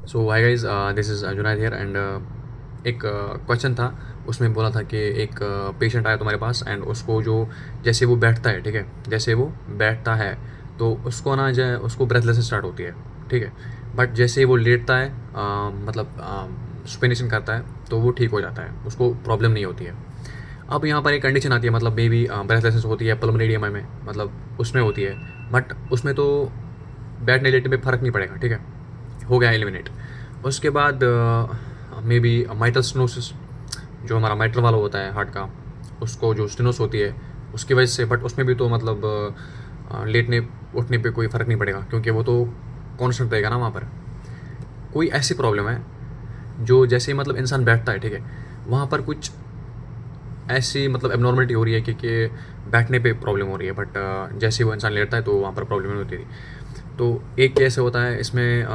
So hi guys, this is Junaid here and एक question था। उसमें बोला था कि एक पेशेंट आया तुम्हारे पास एंड उसको जो जैसे वो बैठता है, ठीक है, जैसे वो बैठता है तो उसको ना जो उसको ब्रेथलेस स्टार्ट होती है, ठीक है। बट जैसे ही वो लेटता है, मतलब सुपेनेशन करता है तो वो ठीक हो जाता है, उसको प्रॉब्लम नहीं होती है। अब यहाँ पर एक कंडीशन आती है, मतलब मे बी ब्रेथलेसनेस होती है पल्मोनरी एडिमा में, मतलब उसमें होती है। बट उसमें तो बैठने लेटने में फ़र्क नहीं पड़ेगा, ठीक है, हो गया एलिमिनेट। उसके बाद मे बी माइटल स्टेनोसिस, जो हमारा माइटल वाला होता है हार्ट का, उसको जो स्टेनोस होती है उसकी वजह से। बट उसमें भी तो मतलब लेटने उठने पे कोई फ़र्क नहीं पड़ेगा क्योंकि वो तो कांस्टेंट रहेगा ना वहाँ पर। कोई ऐसी प्रॉब्लम है जो जैसे ही मतलब इंसान बैठता है, ठीक है, वहाँ पर कुछ ऐसी मतलब एबनॉर्मलिटी हो रही है कि बैठने पे प्रॉब्लम हो रही है। बट जैसे ही वो इंसान लेटता है तो वहाँ पर प्रॉब्लम नहीं होती थी। तो एक केस होता है इसमें,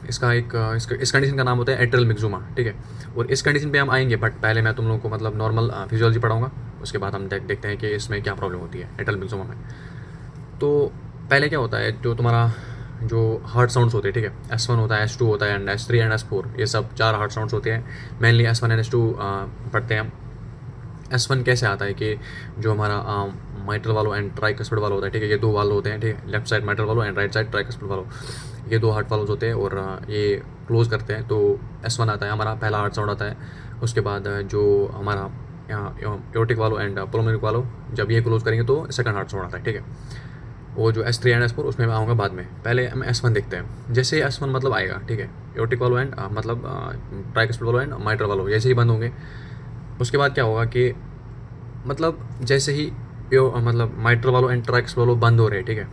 इसका एक इस कंडीशन का नाम होता है एट्रियल मिक्सुमा, ठीक है। और इस कंडीशन पे हम आएंगे, बट पहले मैं तुम लोगों को मतलब नॉर्मल फिजियोलॉजी पढ़ाऊंगा। उसके बाद हम देखते हैं कि इसमें क्या प्रॉब्लम होती है एट्रियल मिक्सुमा में। तो पहले क्या होता है, जो तुम्हारा जो हार्ट साउंड्स होते हैं, ठीक है, S1 होता है, S2 होता है एंड S3 एंड S4, ये सब 4 हार्ट साउंड्स होते हैं। मेनली S1 एंड S2 पढ़ते हैं हम। S1 कैसे आता है कि जो हमारा माइट्रल वालों एंड ट्राइकस्पिड वालों होता है, ठीक है, ये दो वाल्व होते हैं, ठीक है, लेफ्ट साइड माइट्रल वालों एंड राइट साइड ट्राइकस्पिड वालों, ये दो हार्ट वाल्व्स होते हैं और ये क्लोज करते हैं तो S1 आता है, हमारा पहला हार्ट साउंड आता है। उसके बाद जो हमारा एओर्टिक वालों एंड पुल्मोनरी वालों, जब ये क्लोज करेंगे तो सेकंड हार्ट साउंड आता है, ठीक है। वो जो S3 एंड S4 उसमें मैं आऊँगा बाद में, पहले हम S1 देखते हैं। जैसे S1 मतलब आएगा, ठीक है, एओर्टिक वालों एंड मतलब ट्राइकस्पिड वालों एंड माइट्रल वालों जैसे ही बंद होंगे, उसके बाद क्या होगा कि मतलब जैसे ही मतलब माइट्रल वालों एंड ट्रैक्स वालों बंद हो रहे हैं, ठीक है,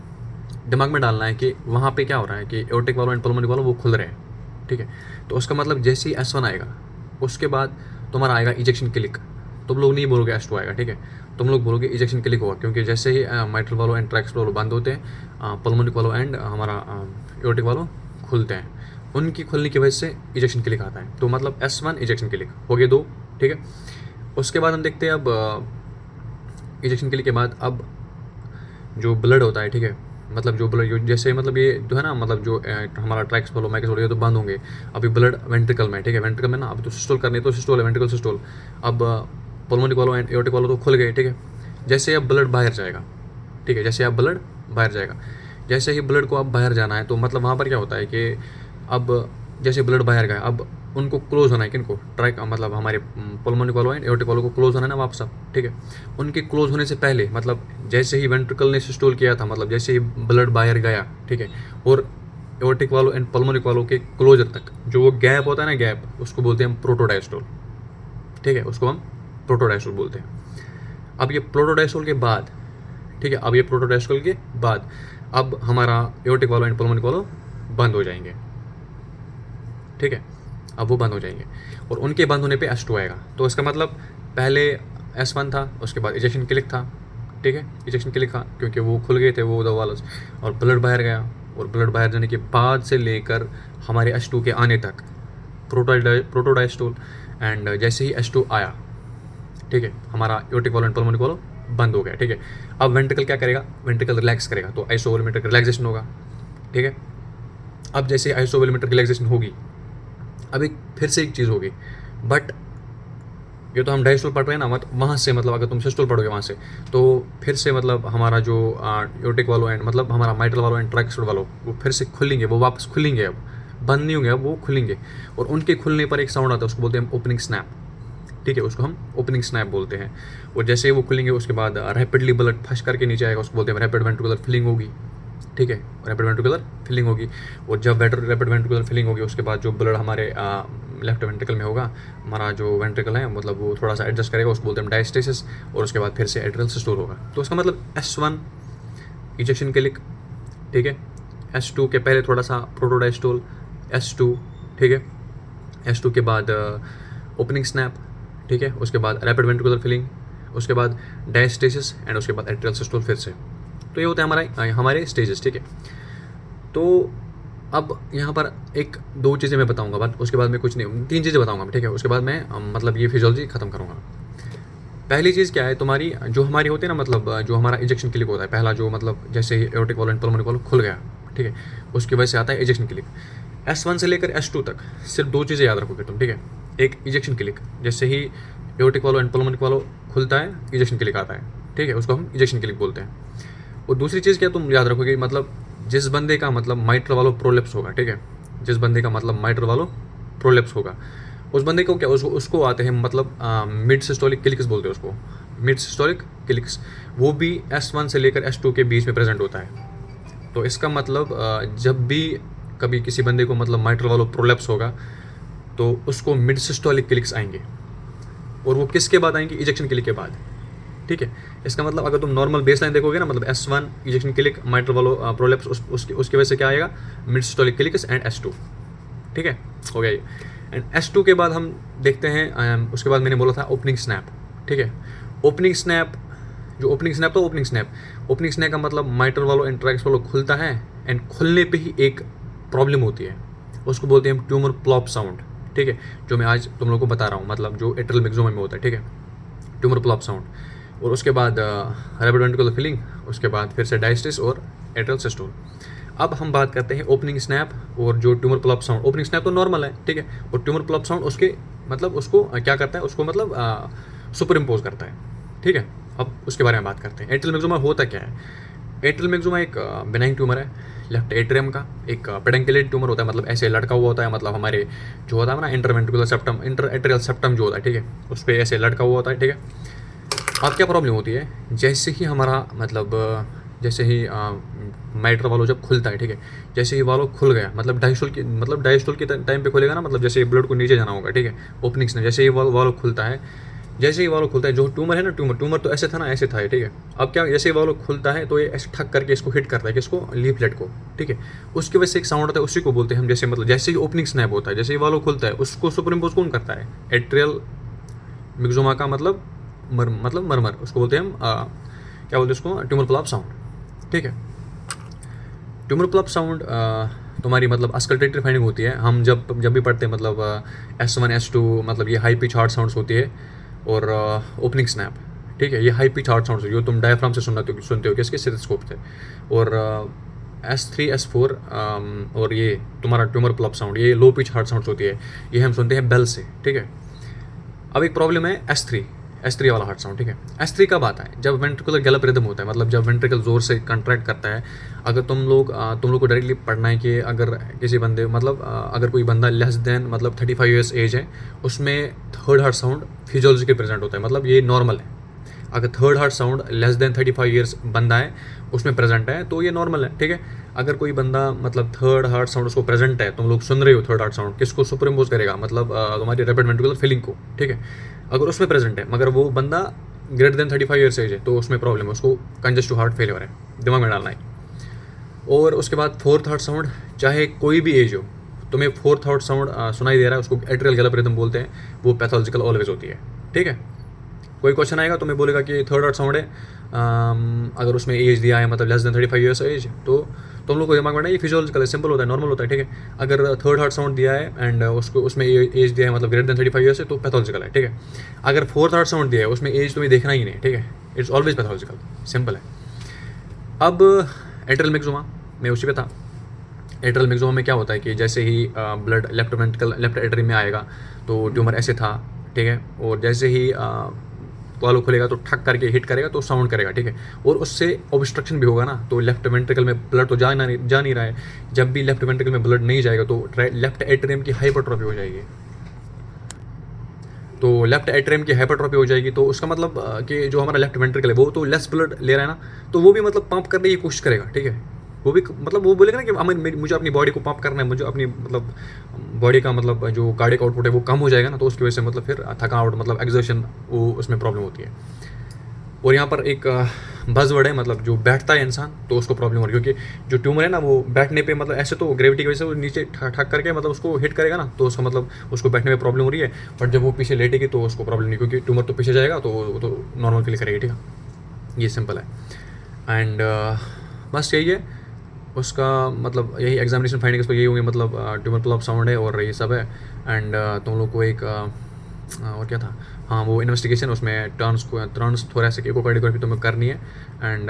दिमाग में डालना है कि वहाँ पे क्या हो रहा है कि एओर्टिक वालों एंड पल्मोनरी वालों वो खुल रहे हैं, ठीक है। तो उसका मतलब जैसे ही S1 आएगा उसके बाद तुम्हारा आएगा इजेक्शन क्लिक। तुम लोग नहीं बोलोगे S2 आएगा, ठीक है, तुम लोग बोलोगे इजेक्शन क्लिक होगा, क्योंकि जैसे ही माइट्रल वालों एंड ट्रैक्स वालों बंद होते हैं, पल्मोनरी वालों एंड हमारा एओर्टिक वालों खुलते हैं। उनकी खुलने की वजह से इजेक्शन क्लिक आता है। तो मतलब S1 इजेक्शन क्लिक हो गए दो, ठीक है। उसके बाद हम देखते हैं अब इजेक्शन क्लिक के बाद अब जो ब्लड होता है, ठीक है, मतलब जो ब्लड जैसे मतलब ये जो है ना, मतलब जो हमारा ट्रैक्स बोलो मैकेस बोलो ये तो बंद होंगे। अभी ब्लड वेंट्रिकल में, ठीक है, वेंट्रिकल में ना अभी तो सिस्टोल करनी है तो सिस्टोल है, वेंट्रिकल सिस्टोल। अब पल्मोनिक वालों एंड एओर्टिक वालों तो खुल गए, ठीक है। जैसे अब ब्लड बाहर जाएगा, ठीक है, जैसे अब ब्लड बाहर जाएगा, जैसे ही ब्लड को अब बाहर जाना है तो मतलब वहाँ पर क्या होता है कि अब जैसे ब्लड बाहर गया, अब उनको क्लोज होना है, किनको, ट्रैक मतलब हमारे पल्मोनिक वालों एंड एओर्टिक वालों को क्लोज होना है ना वापस अब, ठीक है। उनके क्लोज होने से पहले मतलब जैसे ही वेंट्रिकल ने सिस्टोल किया था, मतलब जैसे ही ब्लड बाहर गया, ठीक है, और एओर्टिक वालों एंड पल्मोनिक वालों के क्लोजर तक जो वो गैप होता है ना, गैप, उसको बोलते हैं हम प्रोटोडायस्टोल, ठीक है, उसको हम प्रोटोडायस्टोल बोलते हैं। अब ये प्रोटोडायस्टोल के बाद, ठीक है, अब ये प्रोटोडायस्टोल के बाद अब हमारा एओर्टिक वालों एंड पल्मोनिक वालों बंद हो जाएंगे, ठीक है, अब वो बंद हो जाएंगे और उनके बंद होने पे S2 आएगा। तो इसका मतलब पहले S1 था, उसके बाद इजेक्शन क्लिक था, ठीक है, इजेक्शन क्लिक था क्योंकि वो खुल गए थे वो दवा, और ब्लड बाहर गया, और ब्लड बाहर जाने के बाद से लेकर हमारे S2 के आने तक प्रोटोडायस्टोल। एंड जैसे ही S2 आया, ठीक है, हमारा एओर्टिक वालों एंड पल्मोनिक वालों बंद हो गया, ठीक है। अब वेंट्रिकल क्या करेगा, वेंट्रिकल रिलैक्स करेगा तो आइसोवोलुमेट्रिक रिलैक्सेशन होगा, ठीक है। अब जैसे आइसोवोलुमेट्रिक रिलैक्सेशन होगी, अब एक फिर से एक चीज़ होगी, बट ये तो हम डायस्टोल पढ़ रहे हैं ना, मत वहाँ से मतलब अगर तुम सिस्टोल पढ़ोगे वहाँ से तो फिर से मतलब हमारा जो एओर्टिक वालों एंड मतलब हमारा माइट्रल वालों एंड ट्रैक्सोड वालों वो फिर से खुलेंगे, वो वापस खुलेंगे, अब बंद नहीं होंगे, अब वो खुलेंगे। और उनके खुलने पर एक साउंड आता है, उसको बोलते हैं हम ओपनिंग स्नैप, ठीक है, उसको हम ओपनिंग स्नैप बोलते हैं। और जैसे ही वो खुलेंगे उसके बाद रैपिडली ब्लड फंस करके नीचे आएगा, उसको बोलते हैं रैपिड वेंट्रिकुलर फिलिंग होगी, ठीक है, रैपिड वेंट्रिकुलर फिलिंग होगी। और जब रैपिड वेंट्रिकुलर फिलिंग होगी उसके बाद जो ब्लड हमारे लेफ्ट वेंट्रिकल में होगा, हमारा जो वेंट्रिकल है मतलब वो थोड़ा सा एडजस्ट करेगा, उसको बोलते हैं डायस्टेसिस, और उसके बाद फिर से एट्रियल सिस्टोल होगा। तो उसका मतलब S1 इजेक्शन क्लिक, ठीक है, S2 के पहले थोड़ा सा प्रोटोडायस्टोल, S2, ठीक है, S2 के बाद ओपनिंग स्नैप, ठीक है, उसके बाद रैपिड वेंट्रिकुलर फिलिंग, उसके बाद डायस्टेसिस एंड उसके बाद एट्रियल सिस्टोल फिर से। तो ये होता है हमारे स्टेजेस, ठीक है। तो अब यहाँ पर एक दो चीज़ें मैं बताऊँगा, बट उसके बाद मैं कुछ नहीं, तीन चीज़ें बताऊँगा, ठीक है, उसके बाद मैं मतलब ये फिजियोलॉजी ख़त्म करूँगा। पहली चीज़ क्या है, तुम्हारी जो हमारी होती है ना, मतलब जो हमारा इजेक्शन क्लिक होता है पहला, जो मतलब जैसे ही एओर्टिक वालों एंड पल्मोनिक वालों खुल गया, ठीक है, उसकी वजह से आता है इजेक्शन क्लिक। S1 से लेकर S2 तक सिर्फ 2 चीज़ें याद रखोगे तुम, ठीक है। एक इजेक्शन क्लिक, जैसे ही aortic valve and pulmonic valve खुलता है इजेक्शन क्लिक आता है, ठीक है, उसको हम इजेक्शन क्लिक बोलते हैं। और दूसरी चीज़ क्या तुम याद रखोगे, मतलब जिस बंदे का मतलब माइट्रल वाल्व प्रोलेप्स होगा, ठीक है, जिस बंदे का मतलब माइट्रल वाल्व प्रोलेप्स होगा, उस बंदे को क्या उसको आते हैं मतलब मिड सिस्टोलिक क्लिक्स बोलते हैं उसको, मिड सिस्टोलिक क्लिक्स। वो भी S1 से लेकर S2 के बीच में प्रेजेंट होता है। तो इसका मतलब जब भी कभी किसी बंदे को मतलब माइट्रल वाल्व प्रोलेप्स होगा तो उसको मिड सिस्टोलिक क्लिक्स आएंगे, और वो किसके बाद आएंगे, इजेक्शन क्लिक के बाद, ठीक है। इसका मतलब अगर तुम नॉर्मल बेसलाइन देखोगे ना, मतलब S1 ejection click mitral valve prolapse, उसकी वजह से क्या आएगा, mid systolic clicks and S2, ठीक है, हो गया ये। एंड S2 के बाद हम देखते हैं, उसके बाद मैंने बोला था ओपनिंग स्नैप, ठीक है। ओपनिंग स्नैप, जो ओपनिंग स्नैप था, ओपनिंग स्नैप का मतलब mitral valve and tracks valve खुलता है एंड खुलने पे ही एक प्रॉब्लम होती है, उसको बोलते हैं ट्यूमर प्लॉप साउंड, ठीक है, जो मैं आज तुम लोगों को बता रहा हूँ, मतलब जो एट्रियल मैक्सिमा में होता है, ठीक है, ट्यूमर प्लॉप साउंड। और उसके बाद रैपिड वेंट्रिकुलर फिलिंग, उसके बाद फिर से डायस्टिस और एट्रियल सिस्टोल। अब हम बात करते हैं ओपनिंग स्नैप और जो tumour plop sound. Opening snap तो नॉर्मल है, ठीक है, और ट्यूमर प्लॉप साउंड उसके मतलब उसको क्या करता है, उसको मतलब सुपर इम्पोज करता है, ठीक है। अब उसके बारे में बात करते हैं। एट्रियल मैक्सिमा होता क्या है। एट्रियल मैक्सिमा एक बेनाइन ट्यूमर है लेफ्ट एट्रियम का, एक पेडंकुलेट ट्यूमर होता है, मतलब ऐसे लटका हुआ होता है, मतलब हमारे जो होता है ना interventricular septum, inter atrial septum जो होता है, ठीक है, उस पर ऐसे लटका हुआ होता है, ठीक है। अब क्या प्रॉब्लम होती है, जैसे ही हमारा मतलब जैसे ही माइट्रल वाल्व जब खुलता है, ठीक है, जैसे ही वाल्व खुल गया, मतलब डायस्टोल के टाइम पे खुलेगा ना, मतलब जैसे ब्लड को नीचे जाना होगा, ठीक है, ओपनिंग से जैसे ही वाल्व खुलता है, जैसे ही वाल्व खुलता है, जो ट्यूमर है ना, ट्यूमर तो ऐसे था ना, ऐसे था, ठीक है। अब क्या, जैसे ही वाल्व खुलता है तो ये ऐसे ठक करके इसको हिट करता है, किसको, लीफलेट को, ठीक है। उसकी वजह से एक साउंड आता है, उसी को बोलते हैं हम, जैसे मतलब जैसे ही ओपनिंग स्नैप होता है, जैसे ही वाल्व खुलता है, उसको सुपर इम्पोज कौन करता है, एट्रियल मैक्सिमा का मतलब मरमर, उसको बोलते हैं हम क्या बोलते हैं उसको, ट्यूमर प्लॉप साउंड, ठीक है। ट्यूमर प्लॉप साउंड तुम्हारी मतलब अस्कल्टेटरी फाइंडिंग होती है, हम जब भी पढ़ते हैं, मतलब S1 S2, मतलब ये हाई पिच हार्ड साउंड्स होती है, और ओपनिंग स्नैप, ठीक है, ये हाई पिच हार्ड साउंड्स जो तुम डायफ्राम से सुनते हो किसके, स्टेथोस्कोप से। और S3 S4 और ये तुम्हारा ट्यूमर प्लॉप साउंड, ये लो पिच हार्ड साउंड्स होती है, ये हम सुनते हैं बेल से, ठीक है। अब एक प्रॉब्लम है S3 वाला हार्ट साउंड, ठीक है। S3 कब आता है, जब वेंट्रिकुलर गैलप रिदम होता है, मतलब जब वेंट्रिकल जोर से कंट्रैक्ट करता है। अगर तुम लोग को डायरेक्टली पढ़ना है कि अगर किसी बंदे मतलब अगर कोई बंदा लेस देन मतलब 35 ईयर्स एज है, उसमें third heart sound physiologically present होता है, मतलब ये नॉर्मल है। अगर third heart sound less than 35 years बंदा है उसमें प्रेजेंट है तो ये नॉर्मल है, ठीक है। अगर कोई बंदा मतलब थर्ड हार्ट साउंड उसको प्रेजेंट है, तुम लोग सुन रहे हो थर्ड हार्ट साउंड, किसको सुपर इम्पोज करेगा, मतलब तुम्हारी रैपिड वेंट्रिकुलर फिलिंग को, ठीक है। अगर उसमें प्रेजेंट है मगर वो बंदा ग्रेटर देन 35 ईयर्स एज है तो उसमें प्रॉब्लम है, उसको कंजेस्टिव हार्ट फेलियर है, दिमाग में डालना है। और उसके बाद फोर्थ हार्ट साउंड, चाहे कोई भी एज हो, तुम्हें फोर्थ हार्ट साउंड सुनाई दे रहा है, उसको एट्रियल गैलप रिदम बोलते हैं, वो पैथोलॉजिकल ऑलवेज होती है, ठीक है। कोई क्वेश्चन आएगा तो मैं बोलेगा कि थर्ड हार्ट साउंड है, अगर उसमें एज दिया है मतलब लेस देन 35 ईयर्स एज, तो तुम लोग को दिमाग में ये फिजियोलॉजिकल है, सिंपल होता है, नॉर्मल होता है, ठीक है। अगर थर्ड हार्ट साउंड दिया है एंड उसको उसमें एज दिया है मतलब ग्रेटर देन 35 ईयर्स है तो पैथोलॉजिकल है, ठीक है। अगर फोर्थ हार्ट साउंड दिया है उसमें एज तुम्हें देखना ही नहीं, ठीक है, इट्स ऑलवेज पैथोलॉजिकल, सिंपल है। अब एट्रियल मैक्सिमा मैं उसी पे था। एट्रियल मैक्सिमा में क्या होता है कि जैसे ही ब्लड लेफ्ट एट्रियम में आएगा तो ट्यूमर ऐसे था, ठीक है, और जैसे ही वाल्व खुलेगा तो ठक करके हिट करेगा तो साउंड करेगा, ठीक है। और उससे ऑब्स्ट्रक्शन भी होगा ना, तो लेफ्ट वेंट्रिकल में ब्लड तो जा नहीं रहा है। जब भी लेफ्ट वेंट्रिकल में ब्लड नहीं जाएगा तो लेफ्ट एट्रियम की हाइपरट्रॉफी हो जाएगी। तो लेफ्ट एट्रियम की हाइपरट्रॉफी हो जाएगी तो उसका मतलब कि जो हमारा लेफ्ट वेंट्रिकल है वो तो लेस ब्लड ले रहा है ना, तो वो भी मतलब पंप करने की कोशिश करेगा, ठीक है। वो भी मतलब वो बोलेगा ना कि मुझे अपनी बॉडी को पंप करना है, मुझे अपनी मतलब बॉडी का मतलब जो कार्डियक आउटपुट है वो कम हो जाएगा ना, तो उसकी वजह से मतलब फिर थकावट मतलब एक्सर्शन वो उसमें प्रॉब्लम होती है। और यहाँ पर एक बज़वर्ड है, मतलब जो बैठता है इंसान तो उसको प्रॉब्लम हो रही है, क्योंकि जो ट्यूमर है ना वो बैठने पे मतलब ऐसे तो ग्रेविटी की वजह से वो नीचे ठक करके मतलब उसको हिट करेगा ना, तो उसका मतलब उसको बैठने में प्रॉब्लम हो रही है। बट जब वो पीछे लेटेगी तो उसको प्रॉब्लम नहीं, क्योंकि ट्यूमर तो पीछे जाएगा तो वो तो नॉर्मल फील करेगी, ठीक है। ये सिंपल है। एंड बस यही है उसका मतलब, यही एग्जामिनेशन फाइंडिंग्स तो यही होंगे, मतलब ट्यूमर प्लॉप साउंड है और ये सब है। एंड तुम लोग को एक और क्या था, हाँ वो इन्वेस्टिगेशन, उसमें टर्न्स थोरेसिक इकोकार्डियोग्राफी तुम्हें करनी है। एंड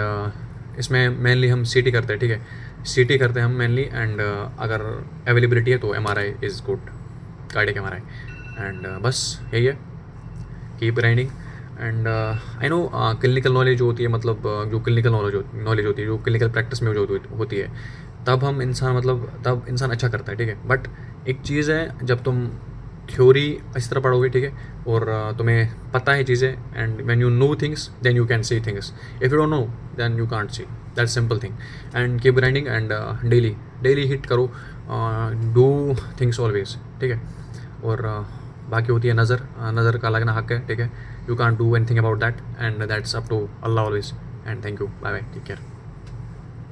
इसमें मेनली हम सीटी करते हैं, ठीक है। CT करते हैं हम मेनली, एंड अगर अवेलेबिलिटी है तो MRI is good, cardiac MRI। And बस यही है, keep grinding. And I know clinical knowledge जो होती है, मतलब जो क्लिनिकल नॉलेज होती है, जो क्लिनिकल प्रैक्टिस में जो होती है, तब हम इंसान तब इंसान अच्छा करता है, ठीक है। बट एक चीज़ है, जब तुम थ्योरी इस तरह पढ़ोगे, ठीक है, और तुम्हें पता है चीज़ें, and when you know things then you can see things, if you don't know then you can't see, that simple thing. And keep grinding, and daily hit करो, डू थिंग्स ऑलवेज, ठीक है। और बाकी होती है नज़र का लगना हक है, ठीक है। You can't do anything about that, and that's up to Allah always. And thank you, bye bye, take care.